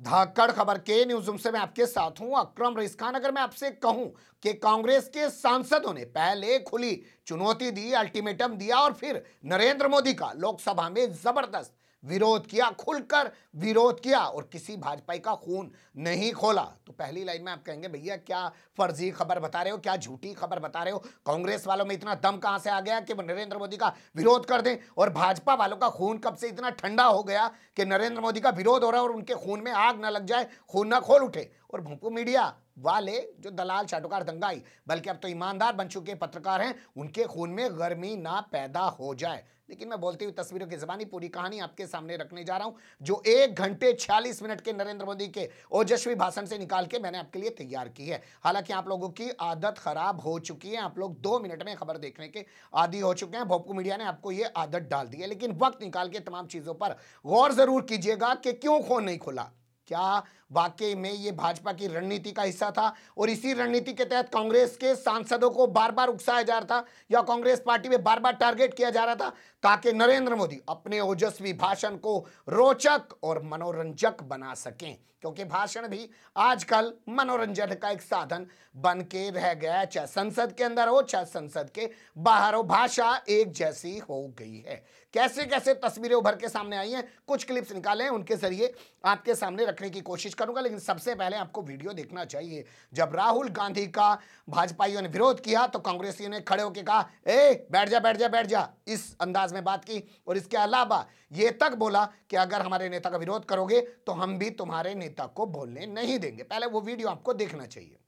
धाकड़ खबर के news room से मैं आपके साथ हूं अकरम रईस खान। अगर मैं आपसे कहूं कि कांग्रेस के सांसदों ने पहले खुली चुनौती दी, अल्टीमेटम दिया और फिर नरेंद्र मोदी का लोकसभा में जबरदस्त विरोध किया, खुलकर विरोध किया और किसी भाजपाई का खून नहीं खोला, तो पहली लाइन में आप कहेंगे भैया क्या फर्जी खबर बता रहे हो, क्या झूठी खबर बता रहे हो। कांग्रेस वालों में इतना दम कहां से आ गया कि वो नरेंद्र मोदी का विरोध कर दें, और भाजपा वालों का खून कब से इतना ठंडा हो गया कि नरेंद्र मोदी का विरोध हो रहा है और उनके खून में आग ना लग जाए, खून ना खोल उठे। और भोंपू मीडिया वाले जो दलाल चाटुकार दंगाई, बल्कि अब तो ईमानदार बन चुके पत्रकार हैं, उनके खून में गर्मी ना पैदा हो जाए। लेकिन मैं बोलती हुई तस्वीरों की जबानी पूरी कहानी आपके सामने रखने जा रहा हूं, जो 1 घंटे 46 मिनट के नरेंद्र मोदी के ओजस्वी भाषण से निकाल के मैंने आपके लिए तैयार की है। हालांकि आप लोगों की आदत खराब हो चुकी है, आप लोग 2 मिनट में खबर देखने के आदी हो चुके हैं। भोंपू मीडिया ने आपको यह आदत डाल दी है, लेकिन वक्त निकाल के तमाम चीजों पर गौर जरूर कीजिएगा कि क्यों खून नहीं खुला। क्या वाकई में ये भाजपा की रणनीति का हिस्सा था और इसी रणनीति के तहत कांग्रेस के सांसदों को बार बार उकसाया जा रहा था, या कांग्रेस पार्टी में बार बार टारगेट किया जा रहा था ताकि नरेंद्र मोदी अपने ओजस्वी भाषण को रोचक और मनोरंजक बना सकें? क्योंकि भाषण भी आजकल मनोरंजन का एक साधन बन के रह गया है, चाहे संसद के अंदर हो चाहे संसद के बाहर हो, भाषा एक जैसी हो गई है। कैसे कैसे तस्वीरें उभर के सामने आई हैं, कुछ क्लिप्स निकाले हैं, उनके जरिए आपके सामने रखने की कोशिश करूंगा। लेकिन सबसे पहले आपको वीडियो देखना चाहिए। जब राहुल गांधी का भाजपाइयों ने विरोध किया तो कांग्रेसियों ने खड़े होकर कहा, ए बैठ जा बैठ जा बैठ जा, इस अंदाज में बात की। और इसके अलावा यह तक बोला कि अगर हमारे नेता का विरोध करोगे तो हम भी तुम्हारे नेता को बोलने नहीं देंगे। पहले वो वीडियो आपको देखना चाहिए।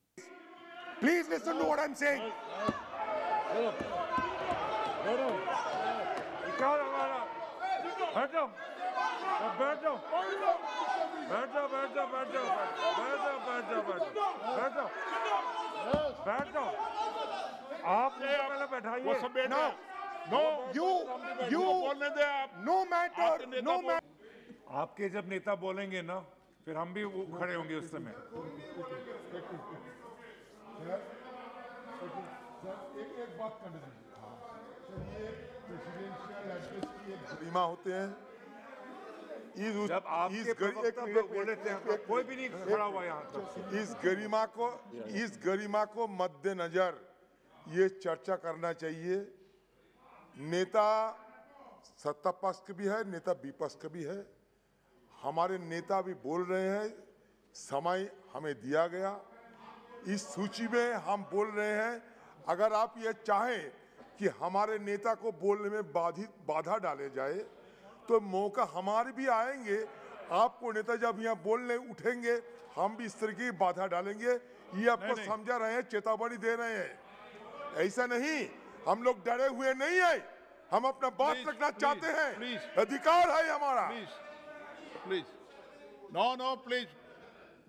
Please listen to what I am saying. बैठ जाओ बैठ जाओ बैठ जाओ बैठ जाओ बैठ जाओ बैठ जाओ बैठ जाओ बैठ जाओ बैठ जाओ। आप पहले बैठाइए। नो नो यू बोलने दे आप। No matter no matter. आपके जब नेता बोलेंगे ना, फिर हम भी खड़े होंगे उस समय। एक बात करने दीजिए। ये प्रेसिडेंशियल एड्रेस की एक गरिमा होते हैं। जब आपके प्रवक्ता बोले थे तो कोई भी नहीं खड़ा हुआ यहाँ तक। इस गरिमा को मद्देनजर ये चर्चा करना चाहिए। नेता सत्ता पक्ष का भी है, नेता विपक्ष का भी है। हमारे नेता भी बोल रहे हैं, समय हमें दिया गया, इस सूची में हम बोल रहे हैं। अगर आप ये चाहें कि हमारे नेता को बोलने में बाधा डाले जाए तो मौका हमारे भी आएंगे। आपको नेता जब यहाँ बोलने उठेंगे हम भी इस तरह की बाधा डालेंगे। ये आपको समझा रहे हैं, चेतावनी दे रहे हैं। ऐसा नहीं, हम लोग डरे हुए नहीं है, हम अपना बात रखना चाहते हैं, अधिकार है हमारा। प्लीज नो नो प्लीज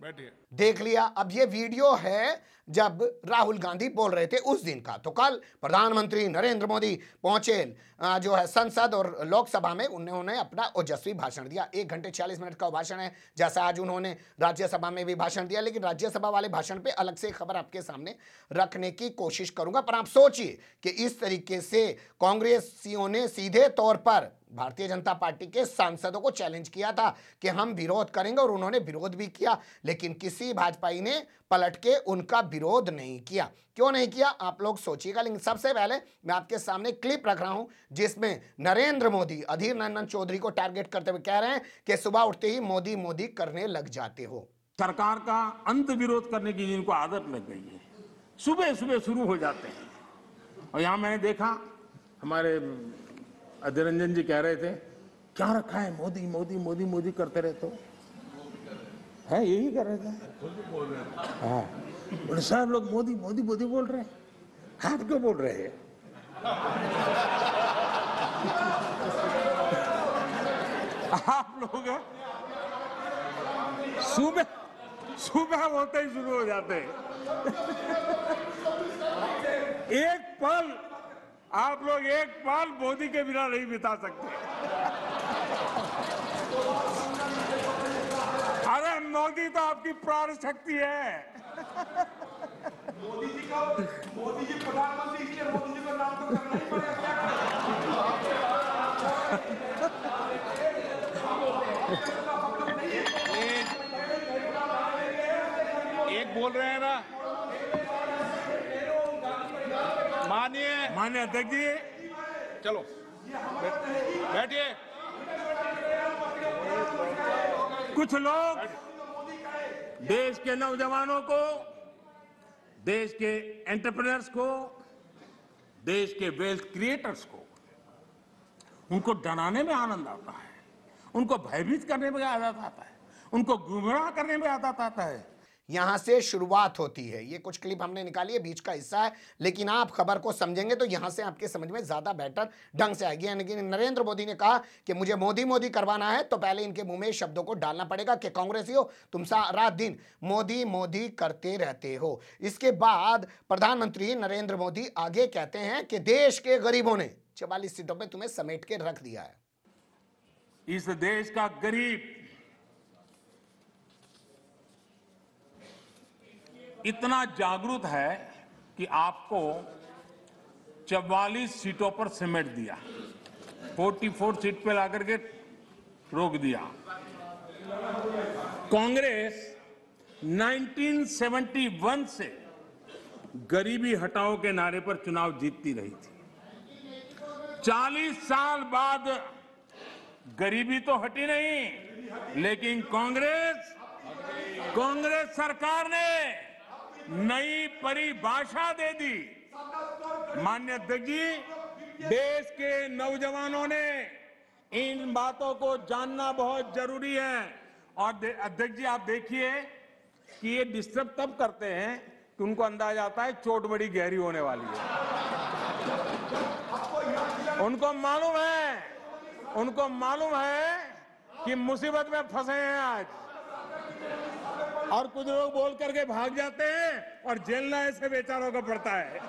बैठिए। देख लिया। अब ये वीडियो है जब राहुल गांधी बोल रहे थे उस दिन का। तो कल प्रधानमंत्री नरेंद्र मोदी पहुंचे जो है संसद और लोकसभा में, उन्होंने अपना ओजस्वी भाषण दिया। 1 घंटे 40 मिनट का भाषण है, जैसा आज उन्होंने राज्यसभा में भी भाषण दिया। लेकिन राज्यसभा वाले भाषण पे अलग से खबर आपके सामने रखने की कोशिश करूंगा। पर आप सोचिए कि इस तरीके से कांग्रेसियों ने सीधे तौर पर भारतीय जनता पार्टी के सांसदों को चैलेंज किया था कि हम विरोध करेंगे, और उन्होंने विरोध भी किया। लेकिन किसी भाजपाई ने पलट के उनका विरोध नहीं किया। क्यों नहीं किया आप लोग सोचिएगा। लेकिन सबसे पहले मैं आपके सामने क्लिप रख रहा हूं जिसमें नरेंद्र मोदी अधीर रंजन चौधरी को टारगेट करते हुए कह रहे हैं कि सुबह उठते ही मोदी मोदी करने लग जाते हो। सरकार का अंत विरोध करने की जिनको आदत लग गई है, सुबह सुबह शुरू हो जाते हैं। और यहां मैंने देखा हमारे अधीर रंजन जी कह रहे थे, क्या रखा है मोदी मोदी मोदी मोदी करते रहते हो, है यही कर रहे थे। हाँ सब लोग मोदी मोदी मोदी बोल रहे हैं, आप क्यों बोल रहे हैं? आप लोग सुबह सुबह होते ही शुरू हो जाते हैं। एक पल आप लोग एक पल मोदी के बिना नहीं बिता सकते। अरे मोदी तो आपकी प्राण शक्ति है। मोदी जी प्रधानमंत्री, इसलिए मोदी जी का नाम तो करना ही पड़ेगा। बोल रहे हैं ना, माननीय अध्यक्ष जी, चलो बैठिए। कुछ लोग देश के नौजवानों को, देश के एंटरप्रेन्योर्स को, देश के वेल्थ क्रिएटर्स को, उनको डराने में आनंद आता है, उनको भयभीत करने में आनंद आता है, उनको गुमराह करने में आनंद आता है। यहां से शुरुआत होती है। ये कुछ क्लिप हमने निकाली है, बीच का हिस्सा है, लेकिन आप खबर को समझेंगे तो यहां से आपके समझ में ज्यादा बेटर ढंग से आएगी। यानी कि नरेंद्र मोदी ने कहा कि मुझे मोदी मोदी करवाना है तो पहले इनके मुंह में शब्दों को डालना पड़ेगा कि कांग्रेसियों तुम सारा दिन मोदी मोदी करते रहते हो। इसके बाद प्रधानमंत्री नरेंद्र मोदी आगे कहते हैं कि देश के गरीबों ने 44 सीटों पर तुम्हें समेट के रख दिया है। इस देश का गरीब इतना जागरूक है कि आपको 44 सीटों पर समेट दिया, 44 सीट पे लाकर के रोक दिया। कांग्रेस 1971 से गरीबी हटाओ के नारे पर चुनाव जीतती रही थी। 40 साल बाद गरीबी तो हटी नहीं, लेकिन कांग्रेस सरकार ने नई परिभाषा दे दी। माननीय अध्यक्ष जी, देश के नौजवानों ने इन बातों को जानना बहुत जरूरी है। और अध्यक्ष जी, आप देखिए कि ये डिस्टर्ब तब करते हैं कि उनको अंदाजा आता है चोट बड़ी गहरी होने वाली है। उनको मालूम है कि मुसीबत में फंसे हैं आज, और कुछ लोग बोल करके भाग जाते हैं और झेलना ऐसे बेचारों को पड़ता है।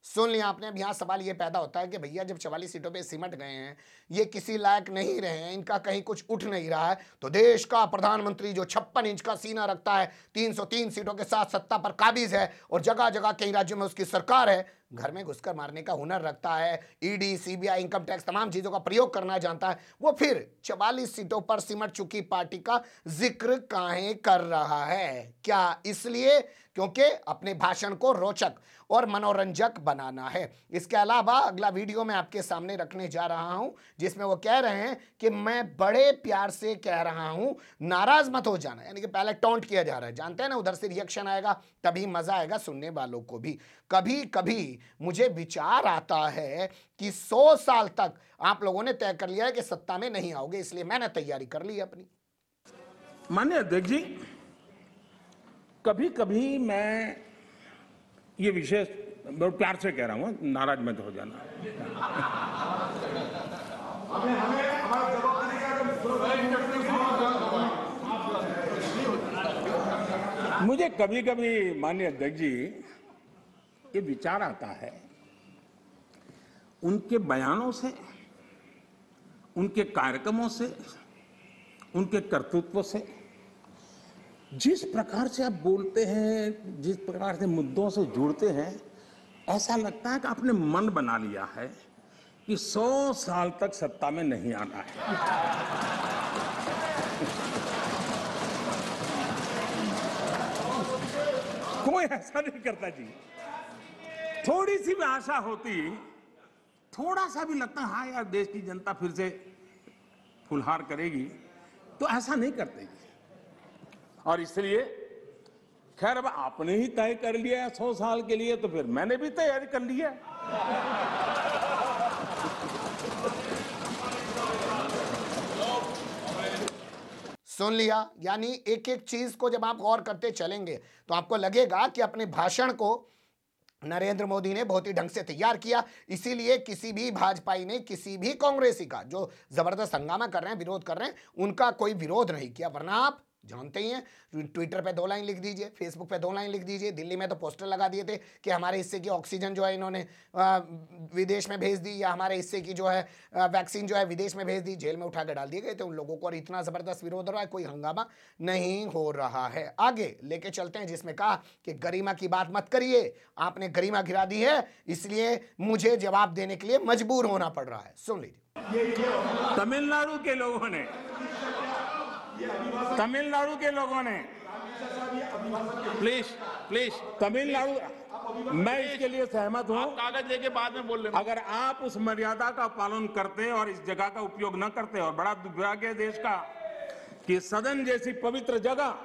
सुन लिया आपने। अब यहां सवाल ये पैदा होता है कि भैया जब 44 सीटों पे सिमट गए हैं, ये किसी लायक नहीं रहे हैं, इनका कहीं कुछ उठ नहीं रहा है, तो देश का प्रधानमंत्री जो 56 इंच का सीना रखता है, 303 सीटों के साथ सत्ता पर काबिज है और जगह जगह कई राज्यों में उसकी सरकार है, घर में घुसकर मारने का हुनर रखता है, ईडी, सीबीआई, इनकम टैक्स तमाम चीजों का प्रयोग करना जानता है, वो फिर 44 सीटों पर सिमट चुकी पार्टी का जिक्र काहे कर रहा है? क्या इसलिए क्योंकि अपने भाषण को रोचक और मनोरंजक बनाना है? इसके अलावा अगला वीडियो मैं आपके सामने रखने जा रहा हूं, जिसमें वो कह रहे हैं कि मैं बड़े प्यार से कह रहा हूं, नाराज मत हो जाना। यानी कि पहले टॉन्ट किया जा रहा है, जानते हैं ना, उधर से रिएक्शन आएगा तभी मजा आएगा सुनने वालों को भी। कभी कभी मुझे विचार आता है कि 100 साल तक आप लोगों ने तय कर लिया है कि सत्ता में नहीं आओगे, इसलिए मैंने तैयारी कर ली है अपनी। माननीय अध्यक्ष जी, कभी कभी मैं ये विशेष बहुत प्यार से कह रहा हूं, नाराज मत हो जाना। मुझे कभी कभी माननीय अध्यक्ष जी ये विचार आता है, उनके बयानों से, उनके कार्यक्रमों से, उनके कर्तृत्व से, जिस प्रकार से आप बोलते हैं, जिस प्रकार से मुद्दों से जुड़ते हैं, ऐसा लगता है कि आपने मन बना लिया है कि 100 साल तक सत्ता में नहीं आना है। कोई ऐसा नहीं करता जी। थोड़ी सी भी आशा होती, थोड़ा सा भी लगता है हाँ यार देश की जनता फिर से फुलहार करेगी, तो ऐसा नहीं करते जी। और इसलिए खैर अब आपने ही तय कर लिया है 100 साल के लिए, तो फिर मैंने भी तैयारी कर ली है। सुन लिया। यानी एक एक चीज को जब आप गौर करते चलेंगे तो आपको लगेगा कि अपने भाषण को नरेंद्र मोदी ने बहुत ही ढंग से तैयार किया, इसीलिए किसी भी भाजपाई ने, किसी भी कांग्रेसी का जो जबरदस्त हंगामा कर रहे हैं, विरोध कर रहे हैं, उनका कोई विरोध नहीं किया। वरना आप जानते ही हैं, ट्विटर पे 2 लाइन लिख दीजिए, फेसबुक पे 2 लाइन लिख दीजिए, दिल्ली में तो पोस्टर लगा दिए थे कि हमारे हिस्से की ऑक्सीजन जो है इन्होंने विदेश में भेज दी, या हमारे हिस्से की जो है वैक्सीन जो है विदेश में भेज दी, जेल में उठा कर डाल दिए गए थे उन लोगों को। और इतना ज़बरदस्त विरोध हो रहा है, कोई हंगामा नहीं हो रहा है। आगे लेके चलते हैं, जिसमें कहा कि गरिमा की बात मत करिए, आपने गरिमा गिरा दी है, इसलिए मुझे जवाब देने के लिए मजबूर होना पड़ रहा है। सुन लीजिए। तमिलनाडु के लोगों ने प्लीज प्लीज तमिलनाडु, मैं इसके लिए सहमत हूं। आप कागज लेके बाद में बोल लेना। अगर आप उस मर्यादा का पालन करते और इस जगह का उपयोग न करते, और बड़ा दुर्भाग्य है देश का कि सदन जैसी पवित्र जगह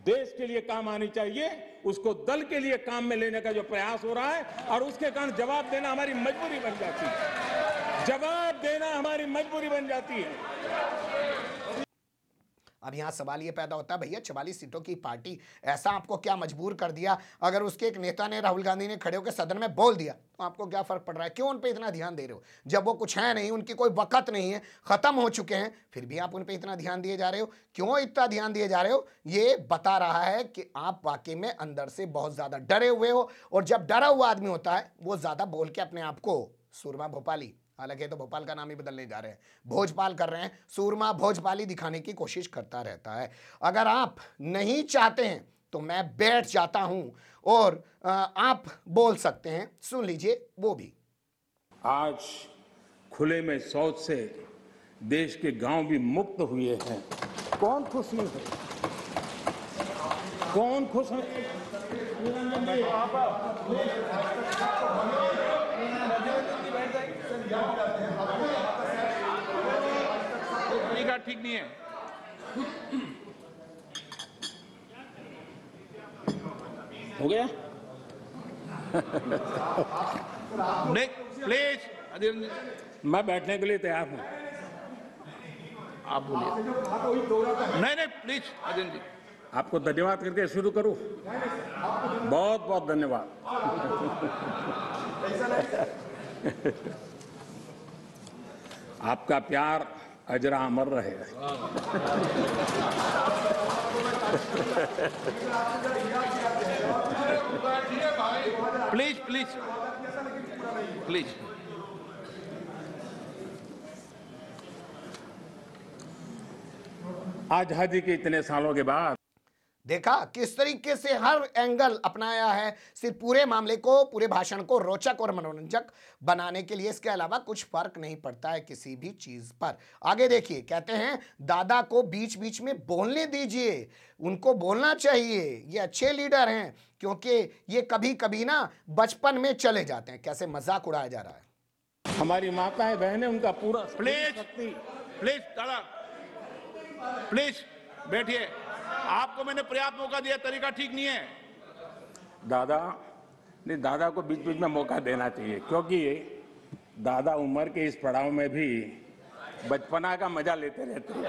देश के लिए काम आनी चाहिए, उसको दल के लिए काम में लेने का जो प्रयास हो रहा है, और उसके कारण जवाब देना हमारी मजबूरी बन जाती है। जवाब देना हमारी मजबूरी बन जाती है। अब यहां सवाल यह पैदा होता है, भैया 44 सीटों की पार्टी, ऐसा आपको क्या मजबूर कर दिया? अगर उसके एक नेता ने, राहुल गांधी ने खड़े होकर सदन में बोल दिया तो आपको क्या फर्क पड़ रहा है? क्यों उन पे इतना ध्यान दे रहे हो? जब वो कुछ है नहीं, उनकी कोई वक़्त नहीं है, खत्म हो चुके हैं, फिर भी आप उन पे इतना ध्यान दिए जा रहे हो। क्यों इतना ध्यान दिए जा रहे हो? ये बता रहा है कि आप वाकई में अंदर से बहुत ज्यादा डरे हुए हो, और जब डरा हुआ आदमी होता है वो ज्यादा बोल के अपने आप को सूरमा भोपाली, हालांकि तो भोपाल का नाम ही बदलने जा रहे हैं, भोजपाल कर रहे हैं, सूरमा भोजपाली दिखाने की कोशिश करता रहता है। अगर आप नहीं चाहते हैं तो मैं बैठ जाता हूं और आप बोल सकते हैं, सुन लीजिए वो भी। आज खुले में शौच से देश के गांव भी मुक्त हुए हैं। कौन खुश नहीं है? कौन खुश है? तरीका ठीक नहीं है। हो गया? नहीं प्लीज अधीर रंजन, मैं बैठने के लिए तैयार हूं। आप बोलिए। नहीं नहीं प्लीज अधीर जी। आपको धन्यवाद करके शुरू करूं? बहुत बहुत धन्यवाद। आपका प्यार अजरा अमर रहे। Please please please. आजादी के इतने सालों के बाद देखा किस तरीके से हर एंगल अपनाया है, सिर्फ पूरे मामले को, पूरे भाषण को रोचक और मनोरंजक बनाने के लिए। इसके अलावा कुछ फर्क नहीं पड़ता है किसी भी चीज पर। आगे देखिए, कहते हैं दादा को बीच बीच में बोलने दीजिए, उनको बोलना चाहिए, ये अच्छे लीडर हैं, क्योंकि ये कभी कभी ना बचपन में चले जाते हैं। कैसे मजाक उड़ाया जा रहा है। हमारी माताएं बहनें, उनका पूरा प्लीज प्लीज दादा प्लीज बैठिए। आपको मैंने पर्याप्त मौका दिया, तरीका ठीक नहीं है। दादा नहीं, दादा को बीच बीच में मौका देना चाहिए, क्योंकि दादा उम्र के इस पड़ाव में भी बचपना का मजा लेते रहते हैं।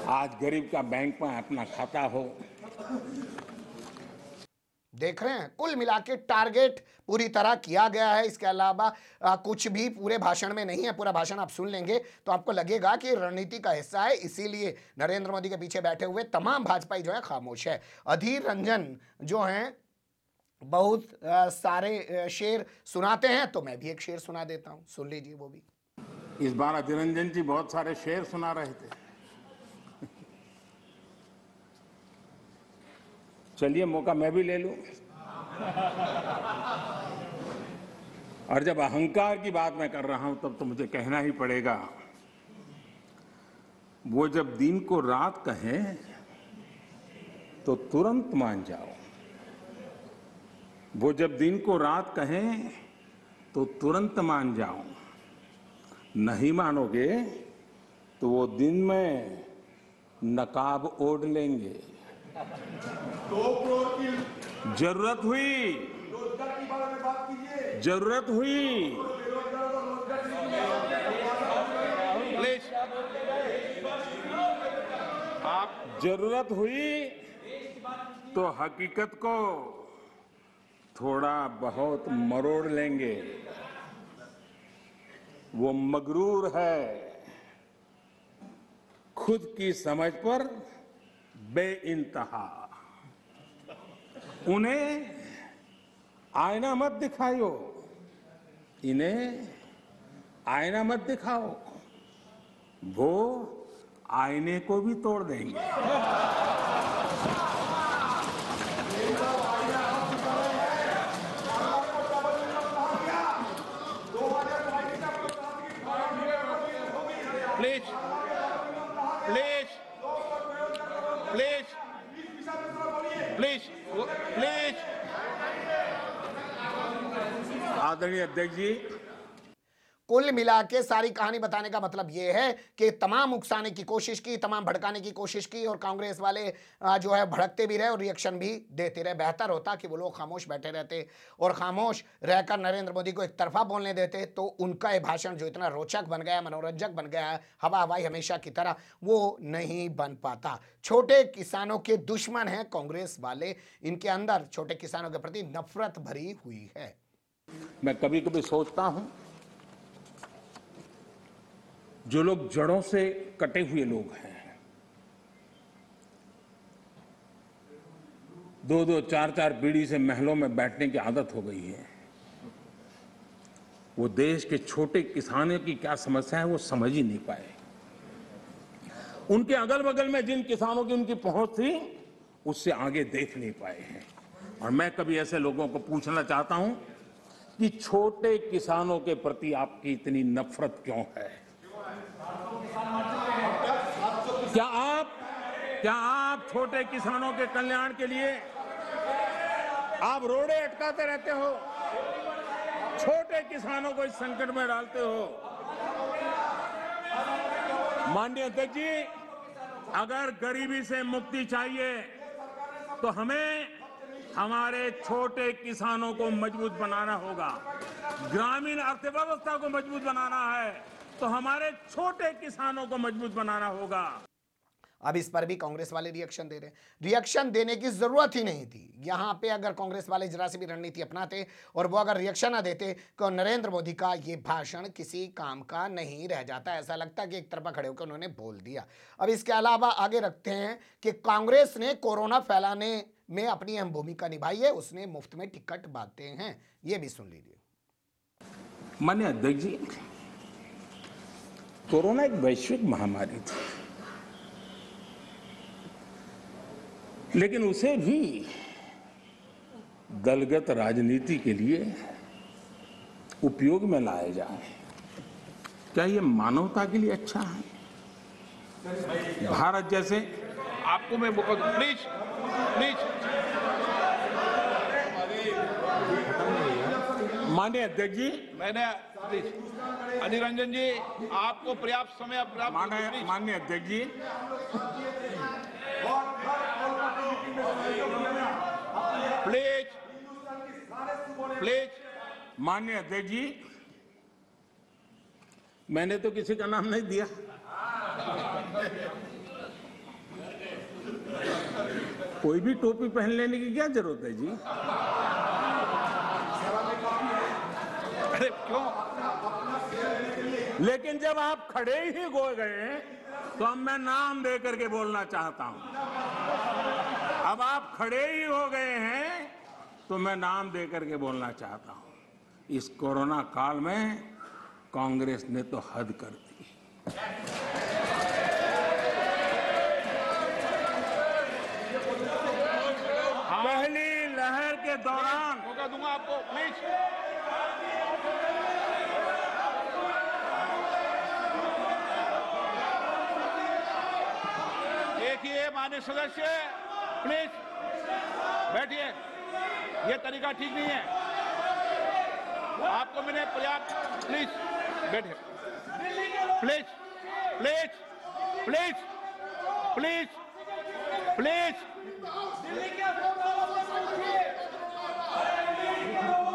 आज गरीब का बैंक में अपना खाता हो। देख रहे हैं, कुल मिला के टारगेट पूरी तरह किया गया है। इसके अलावा कुछ भी पूरे भाषण में नहीं है। पूरा भाषण आप सुन लेंगे तो आपको लगेगा कि रणनीति का हिस्सा है, इसीलिए नरेंद्र मोदी के पीछे बैठे हुए तमाम भाजपाई जो है खामोश है। अधीर रंजन जो हैं बहुत सारे शेर सुनाते हैं, तो मैं भी एक शेर सुना देता हूं, सुन लीजिए वो भी। इस बार अधीर रंजन जी बहुत सारे शेर सुना रहे थे। चलिए मौका मैं भी ले लूं। और जब अहंकार की बात मैं कर रहा हूं तब तो मुझे कहना ही पड़ेगा, वो जब दिन को रात कहें तो तुरंत मान जाओ। वो जब दिन को रात कहें तो तुरंत मान जाओ। नहीं मानोगे तो वो दिन में नकाब ओढ़ लेंगे। 2 करोड़ की जरूरत हुई, रोजगार के बारे में बात कीजिए। जरूरत हुई प्लीज आप जरूरत हुई तो हकीकत को थोड़ा बहुत मरोड़ लेंगे। वो मगरूर है, खुद की समझ पर बेइंतहा। उन्हें आईना मत दिखाओ, इन्हें आईना मत दिखाओ, वो आईने को भी तोड़ देंगे। Please please. आदरणीय अध्यक्ष जी, कुल मिला के सारी कहानी बताने का मतलब यह है कि तमाम उकसाने की कोशिश की, तमाम भड़काने की कोशिश की और कांग्रेस वाले जो है भड़कते भी रहे और रिएक्शन भी देते रहे। बेहतर होता कि वो लोग खामोश बैठे रहते और खामोश रहकर नरेंद्र मोदी को एक तरफा बोलने देते, तो उनका ये भाषण जो इतना रोचक बन गया, मनोरंजक बन गया, हवा हवाई हमेशा की तरह, वो नहीं बन पाता। छोटे किसानों के दुश्मन हैं कांग्रेस वाले, इनके अंदर छोटे किसानों के प्रति नफरत भरी हुई है। मैं कभी कभी सोचता हूं, जो लोग जड़ों से कटे हुए लोग हैं, 2-2, 4-4 पीढ़ी से महलों में बैठने की आदत हो गई है, वो देश के छोटे किसानों की क्या समस्या है वो समझ ही नहीं पाए। उनके अगल बगल में जिन किसानों की उनकी पहुंच थी, उससे आगे देख नहीं पाए हैं। और मैं कभी ऐसे लोगों को पूछना चाहता हूं कि छोटे किसानों के प्रति आपकी इतनी नफरत क्यों है? क्या आप छोटे किसानों के कल्याण के लिए आप रोड़े अटकाते रहते हो? छोटे किसानों को इस संकट में डालते हो? माननीय अध्यक्ष जी, अगर गरीबी से मुक्ति चाहिए तो हमें हमारे छोटे किसानों को मजबूत बनाना होगा। ग्रामीण अर्थव्यवस्था को मजबूत बनाना है तो हमारे छोटे किसानों को मजबूत बनाना होगा। अब इस पर भी कांग्रेस वाले रिएक्शन दे रहे हैं। रिएक्शन देने की जरूरत ही नहीं थी। यहां पे अगर कांग्रेस वाले जरा सी भी रणनीति अपनाते और वो अगर रिएक्शन ना देते तो नरेंद्र मोदी का ये भाषण किसी काम का नहीं रह जाता। ऐसा लगता है कि एक तरफा खड़े होकर उन्होंने बोल दिया। अब इसके अलावा आगे रखते हैं कि कांग्रेस ने कोरोना फैलाने में अपनी अहम भूमिका निभाई है, उसने मुफ्त में टिकट बांटे हैं। ये भी सुन लीजिए। माननीय अध्यक्ष जी, कोरोना एक वैश्विक महामारी थी, लेकिन उसे भी दलगत राजनीति के लिए उपयोग में लाया जाए, क्या ये मानवता के लिए अच्छा है? भारत जैसे, आपको मैं मौका दूं, प्लीज प्लीज। माननीय अध्यक्ष जी, मैंने प्लीज अधीर रंजन जी, आपको पर्याप्त समय माननीय अध्यक्ष जी, प्लीज प्लीज। माननीय अध्यक्ष जी, मैंने तो किसी का नाम नहीं दिया। कोई भी टोपी पहन लेने की क्या जरूरत है जी? अरे क्यों? लेकिन जब आप खड़े ही हो गए तो अब मैं नाम दे करके बोलना चाहता हूं। अब आप खड़े ही हो गए हैं तो मैं नाम दे करके बोलना चाहता हूं। इस कोरोना काल में कांग्रेस ने तो हद कर दी। पहली लहर के दौरान, मौका दूंगा आपको, प्लीज। देखिए माननीय सदस्य, प्लीज बैठिए, ये तरीका ठीक नहीं है। आपको मैंने पर्याप्त, प्लीज बैठिए, please please please please please.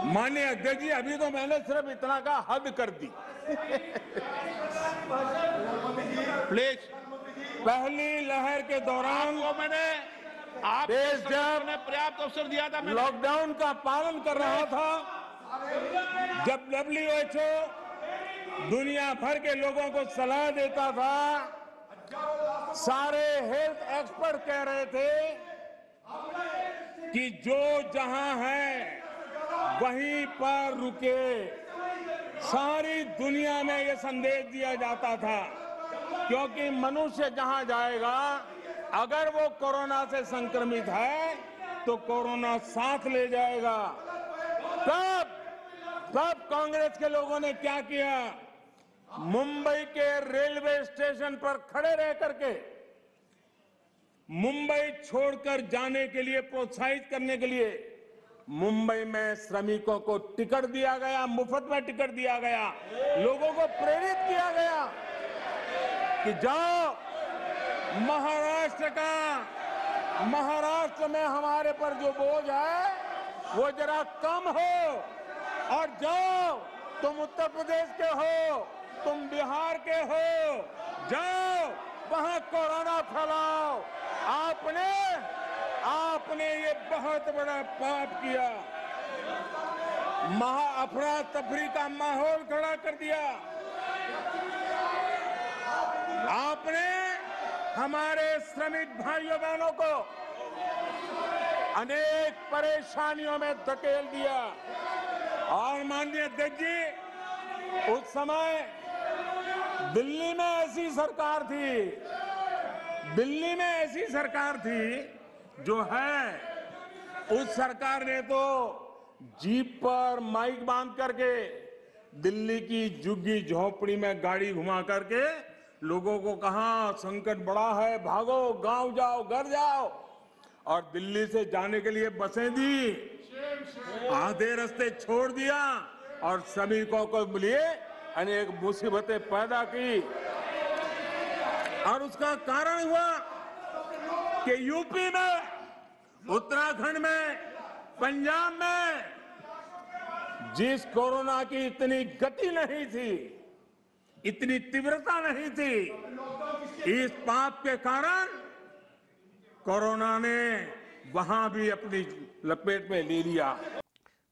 माननीय अध्यक्ष जी, अभी तो मैंने सिर्फ इतना का हद कर दी। प्लीज। पहली लहर के दौरान आपको मैंने देश जब पर्याप्त अवसर दिया था, मैंने लॉकडाउन का पालन कर रहा था, जब WHO दुनिया भर के लोगों को सलाह देता था, सारे हेल्थ एक्सपर्ट कह रहे थे कि जो जहां है वहीं पर रुके। सारी दुनिया में यह संदेश दिया जाता था, क्योंकि मनुष्य जहां जाएगा, अगर वो कोरोना से संक्रमित है तो कोरोना साथ ले जाएगा। तब कांग्रेस के लोगों ने क्या किया? मुंबई के रेलवे स्टेशन पर खड़े रह करके मुंबई छोड़कर जाने के लिए प्रोत्साहित करने के लिए मुंबई में श्रमिकों को टिकट दिया गया, मुफ्त में टिकट दिया गया, लोगों को प्रेरित किया गया कि जाओ महाराष्ट्र में हमारे पर जो बोझ है वो जरा कम हो, और जाओ तुम उत्तर प्रदेश के हो, तुम बिहार के हो, जाओ वहां कोरोना फैलाओ। आपने ये बहुत बड़ा पाप किया, अफरा तफरी का माहौल खड़ा कर दिया। आपने हमारे श्रमिक भाइयों बहनों को अनेक परेशानियों में धकेल दिया। और माननीय अध्यक्ष जी, उस समय दिल्ली में ऐसी सरकार थी जो है, उस सरकार ने तो जीप पर माइक बांध करके दिल्ली की झुग्गी झोपड़ी में गाड़ी घुमा करके लोगों को कहा संकट बड़ा है, भागो, गांव जाओ, घर जाओ, और दिल्ली से जाने के लिए बसें दी, आधे रास्ते छोड़ दिया और श्रमिकों को लिए अनेक मुसीबतें पैदा की। और उसका कारण हुआ कि यूपी में, उत्तराखंड में, पंजाब में जिस कोरोना की इतनी गति नहीं थी, इतनी तीव्रता नहीं थी, इस पाप के कारण कोरोना ने वहां भी अपनी लपेट में ले लिया।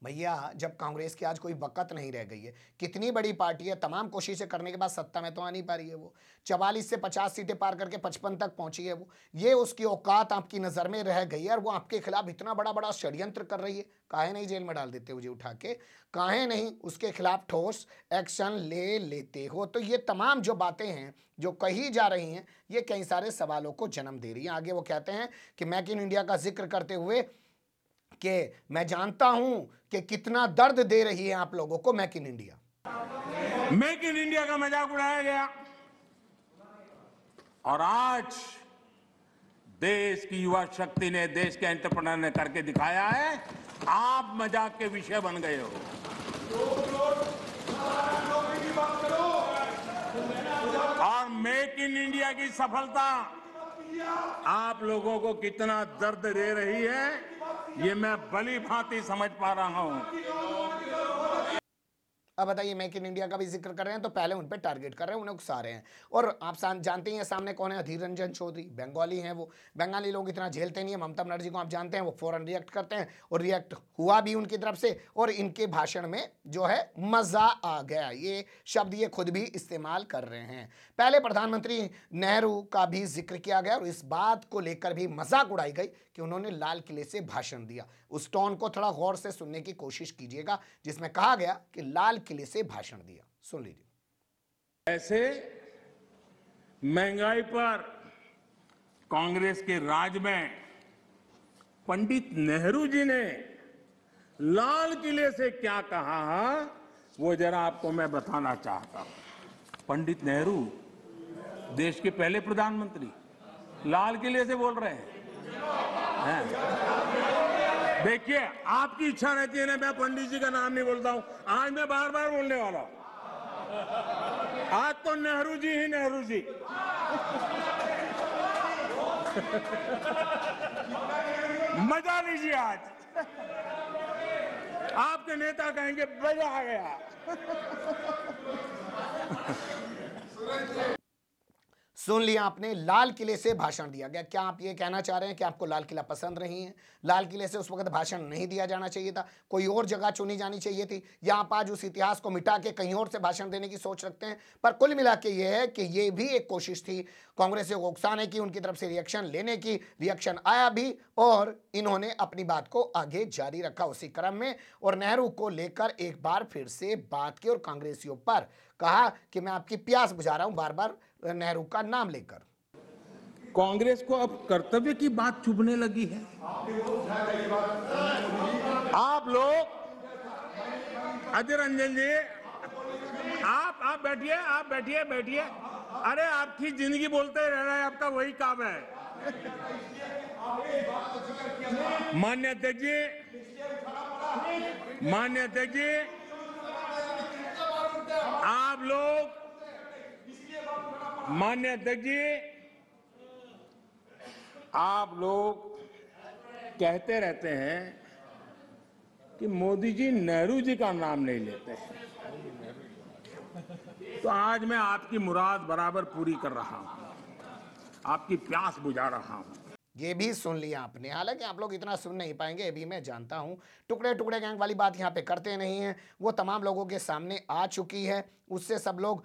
भैया, जब कांग्रेस की आज कोई वक़्त नहीं रह गई है, कितनी बड़ी पार्टी है, तमाम कोशिशें करने के बाद सत्ता में तो आ नहीं पा रही है वो, 44 से 50 सीटें पार करके 55 तक पहुंची है वो, ये उसकी औकात आपकी नज़र में रह गई है, और वो आपके खिलाफ इतना बड़ा बड़ा षड्यंत्र कर रही है। काहे नहीं जेल में डाल देते हो जी उठा के, काहे नहीं उसके खिलाफ ठोस एक्शन ले लेते हो? तो ये तमाम जो बातें हैं जो कही जा रही हैं, ये कई सारे सवालों को जन्म दे रही हैं। आगे वो कहते हैं कि मेक इन इंडिया का जिक्र करते हुए कि मैं जानता हूं कि कितना दर्द दे रही है आप लोगों को make in India. Make in India का मजाक उड़ाया गया, और आज देश की युवा शक्ति ने, देश के एंटरप्रेन्योर ने करके दिखाया है। आप मजाक के विषय बन गए हो। और मेक इन इंडिया की सफलता आप लोगों को कितना दर्द दे रही है, ये मैं भली भांति समझ पा रहा हूं। अब बताइए, मेक इन इंडिया का भी जिक्र कर रहे हैं तो पहले उन पे टारगेट कर रहे हैं, उन्हें उकसा रहे हैं। और आप जानते ही हैं सामने कौन है, अधीर रंजन चौधरी, बंगाली हैं वो। बंगाली लोग इतना झेलते नहीं है, ममता बनर्जी को आप जानते हैं, वो फौरन रिएक्ट करते हैं, और रिएक्ट हुआ भी उनकी तरफ से, और इनके भाषण में जो है मजा आ गया, ये शब्द ये खुद भी इस्तेमाल कर रहे हैं। पहले प्रधानमंत्री नेहरू का भी जिक्र किया गया, और इस बात को लेकर भी मजाक उड़ाई गई कि उन्होंने लाल किले से भाषण दिया। उस टोन को थोड़ा गौर से सुनने की कोशिश कीजिएगा जिसमें कहा गया कि लाल किले से भाषण दिया। सुन लीजिए। ऐसे महंगाई पर कांग्रेस के राज में पंडित नेहरू जी ने लाल किले से क्या कहा, वो जरा आपको मैं बताना चाहता हूं। पंडित नेहरू देश के पहले प्रधानमंत्री लाल किले से बोल रहे हैं। देखिए, आपकी इच्छा रहती है ना, मैं पंडित जी का नाम नहीं बोलता हूं, आज मैं बार बार बोलने वाला हूं। आज तो नेहरू जी ही नेहरू जी। मजा लीजिए आज। आपके नेता कहेंगे मजा आ गया। सुन लिया आपने, लाल किले से भाषण दिया गया। क्या आप ये कहना चाह रहे हैं कि आपको लाल किला पसंद नहीं है? लाल किले से उस वक्त भाषण नहीं दिया जाना चाहिए था, कोई और जगह चुनी जानी चाहिए थी, या आप आज उस इतिहास को मिटा के कहीं और से भाषण देने की सोच रखते हैं? पर कुल मिला के ये है कि ये भी एक कोशिश थी कांग्रेस को उकसाने की, उनकी तरफ से रिएक्शन लेने की। रिएक्शन आया भी, और इन्होंने अपनी बात को आगे जारी रखा उसी क्रम में, और नेहरू को लेकर एक बार फिर से बात की, और कांग्रेसियों पर कहा कि मैं आपकी प्यास बुझा रहा हूं बार बार नेहरू का नाम लेकर। कांग्रेस को अब कर्तव्य की बात चुभने लगी है। आप लोग, अधीर रंजन जी, आप बैठिए। अरे आपकी जिंदगी बोलते रहना है, आपका वही काम है। मान्य अध्यक्ष जी, मान्य अध्यक्ष जी, आप लोग, मान्य अध्यक्ष जी, आप लोग कहते रहते हैं कि मोदी जी नेहरू जी का नाम नहीं लेते हैं, तो आज मैं आपकी मुराद बराबर पूरी कर रहा हूं, आपकी प्यास बुझा रहा हूं। ये भी सुन लिया आपने। हालांकि आप लोग इतना सुन नहीं पाएंगे, ये भी मैं जानता हूं। टुकड़े टुकड़े गैंग वाली बात यहाँ पे करते नहीं हैं, वो तमाम लोगों के सामने आ चुकी है। उससे सब लोग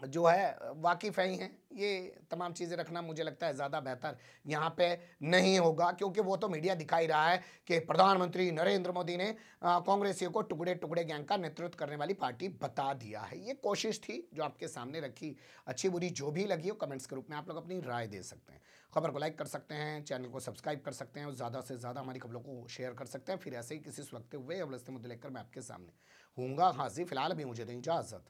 जो है वाकिफ़ ही हैं। ये तमाम चीज़ें रखना मुझे लगता है ज़्यादा बेहतर यहाँ पे नहीं होगा, क्योंकि वो तो मीडिया दिखा ही रहा है कि प्रधानमंत्री नरेंद्र मोदी ने कांग्रेसियों को टुकड़े टुकड़े गैंग का नेतृत्व करने वाली पार्टी बता दिया है। ये कोशिश थी जो आपके सामने रखी। अच्छी बुरी जो भी लगी हो, कमेंट्स के रूप में आप लोग अपनी राय दे सकते हैं। खबर को लाइक कर सकते हैं, चैनल को सब्सक्राइब कर सकते हैं और ज़्यादा से ज़्यादा हमारी खबरों को शेयर कर सकते हैं। फिर ऐसे ही किसी सुलगते हुए अवलस्ते मुद्दे लेकर मैं आपके सामने हूँगा हाजिर। फिलहाल अभी मुझे दें इजाज़त।